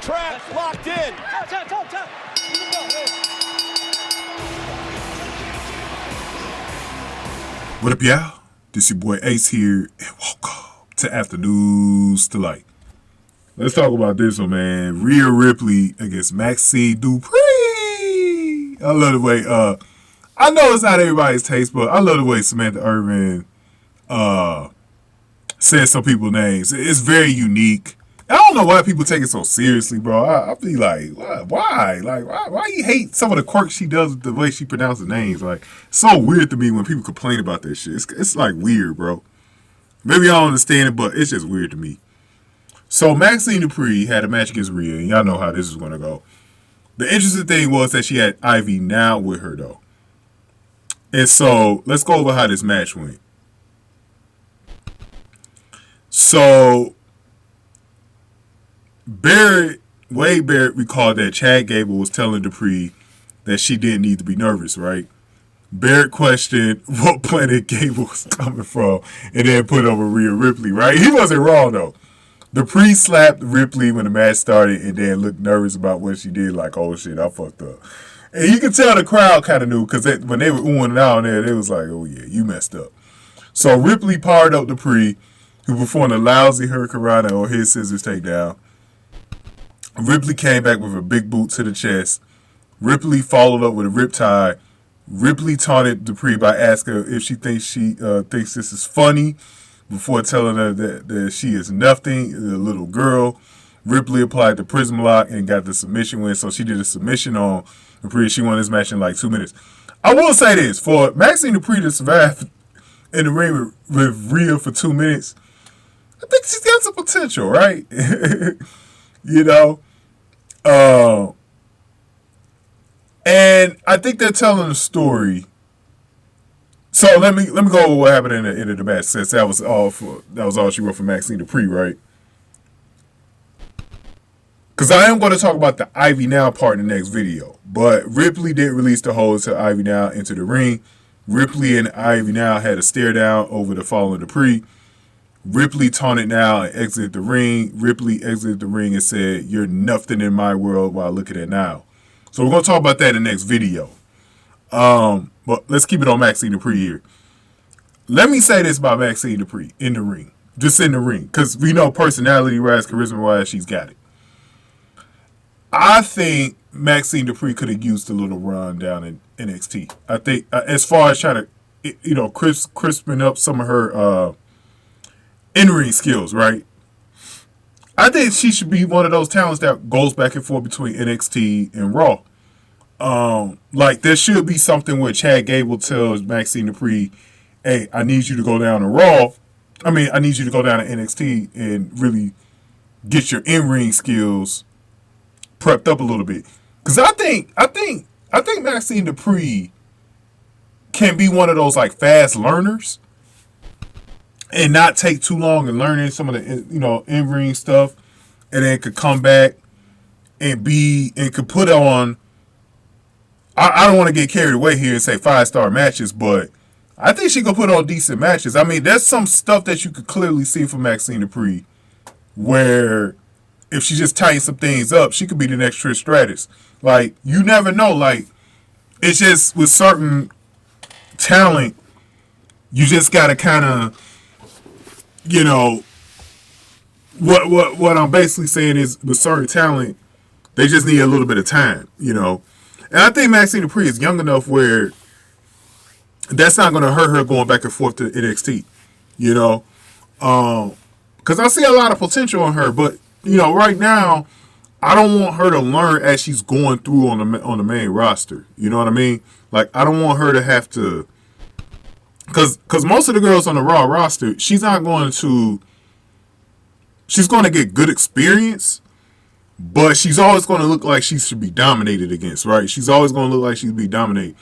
trap locked in. What up, y'all? This your boy Ace here, and welcome to Afternoons Delight. Let's talk about this one, man. Rhea Ripley against Maxxine Dupri. I love the way, I know it's not everybody's taste, but I love the way Samantha Irvin says some people's names. It's very unique. I don't know why people take it so seriously, bro. I be like, why? Like, why you hate some of the quirks she does with the way she pronounces names? Like, it's so weird to me when people complain about that shit. It's like weird, bro. Maybe I don't understand it, but it's just weird to me. So, Maxxine Dupri had a match against Rhea, and y'all know how this is going to go. The interesting thing was that she had Ivy Nile with her, though. And so, let's go over how this match went. So, Wade Barrett recalled that Chad Gable was telling Dupri that she didn't need to be nervous, right? Barrett questioned what planet Gable was coming from and then put over Rhea Ripley, right? He wasn't wrong, though. Dupri slapped Ripley when the match started and then looked nervous about what she did, like, oh shit, I fucked up. And you can tell the crowd kind of knew, because when they were oohing it out there, they was like, oh yeah, you messed up. So Ripley powered up Dupri, who performed a lousy huracanrana on his scissors takedown. Ripley came back with a big boot to the chest. Ripley followed up with a Riptide. Ripley taunted Dupri by asking her if she thinks this is funny before telling her that she is nothing, a little girl. Ripley applied the Prism Lock and got the submission win. So she did a submission on Dupri. She won this match in like 2 minutes. I will say this. For Maxxine Dupri to survive in the ring with Rhea for 2 minutes, I think she's got some potential, right? You know? And I think they're telling a story. So let me go over what happened in the end of the match, since that was all she wrote for Maxxine Dupri, right? Because I am going to talk about the Ivy Nile part in the next video. But Ripley did release the hold to Ivy Nile into the ring. Ripley and Ivy Nile had a stare down over the fallen Dupri. Ripley taunted Nile and exited the ring. Ripley exited the ring and said, "You're nothing in my world," while looking at Nile. So we're going to talk about that in the next video. But let's keep it on Maxxine Dupri here. Let me say this about Maxxine Dupri in the ring. Just in the ring. Because we know personality-wise, charisma-wise, she's got it. I think Maxxine Dupri could have used a little run down in NXT. I think as far as trying to, crisping up some of her in-ring skills, right? I think she should be one of those talents that goes back and forth between NXT and Raw. Like there should be something where Chad Gable tells Maxxine Dupri, "Hey, I need you to go down to Raw. I need you to go down to NXT and really get your in-ring skills prepped up a little bit." Because I think Maxxine Dupri can be one of those like fast learners and not take too long in learning some of the in-ring stuff, and then could come back and could put on. I don't want to get carried away here and say 5-star matches, but I think she could put on decent matches. I mean, there's some stuff that you could clearly see from Maxxine Dupri where if she just tightens some things up, she could be the next Trish Stratus. Like, you never know. Like, it's just with certain talent, you just got to kind of, what I'm basically saying is with certain talent, they just need a little bit of time, And I think Maxxine Dupri is young enough where that's not going to hurt her going back and forth to NXT, because I see a lot of potential in her, but right now, I don't want her to learn as she's going through on the main roster. You know what I mean? Like, I don't want her to have to, because most of the girls on the Raw roster, she's going to get good experience, but she's always going to look like she should be dominated against, right? She's always going to look like she's be dominated.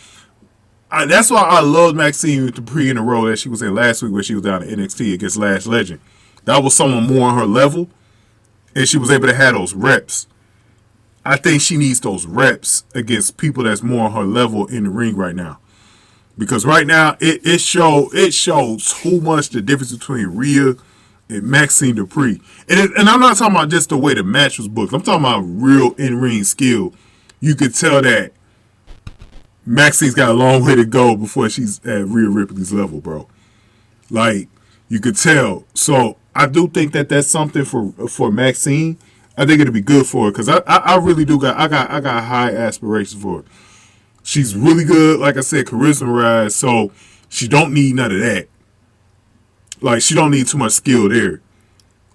That's why I love Maxxine Dupri in the role that she was in last week where she was down at NXT against Last Legend. That was someone more on her level, and she was able to have those reps. I think she needs those reps against people that's more on her level in the ring right now. Because right now, it shows too much the difference between Rhea and Maxxine Dupri. And I'm not talking about just the way the match was booked. I'm talking about real in-ring skill. You could tell that Maxine's got a long way to go before she's at Rhea Ripley's level, bro. Like, you could tell. So I do think that that's something for Maxxine. I think it'll be good for her because I really do got high aspirations for her. She's really good, like I said, charisma-wise, so she don't need none of that. Like, she don't need too much skill there.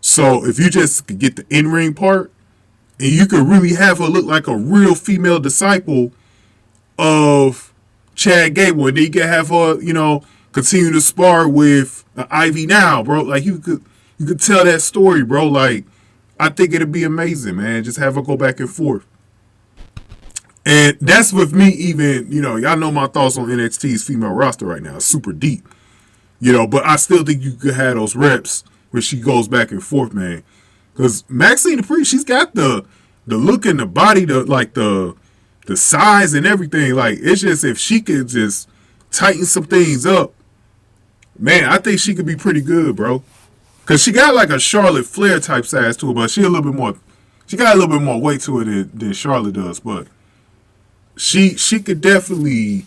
So if you just could get the in-ring part, and you could really have her look like a real female disciple of Chad Gable, and then you can have her, you know, continue to spar with Ivy Nile, bro. Like, you could tell that story, bro. Like, I think it'd be amazing, man. Just have her go back and forth. And that's with me even, you know, y'all know my thoughts on NXT's female roster right now. It's super deep. You know, but I still think you could have those reps where she goes back and forth, man. Because Maxxine Dupri, she's got the look and the body, the size and everything. Like, it's just if she could just tighten some things up, man, I think she could be pretty good, bro. Because she got like a Charlotte Flair type size to her, but she got a little bit more weight to it than Charlotte does. But she could definitely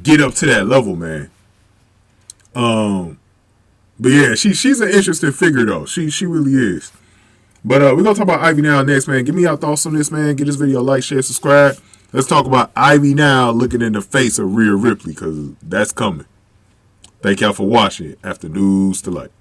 get up to that level, man. But yeah, she's an interesting figure though. She really is. But we're gonna talk about Ivy Nile next, man. Give me your thoughts on this, man. Give this video a like, share, subscribe. Let's talk about Ivy Nile looking in the face of Rhea Ripley, because that's coming. Thank y'all for watching After News to Light.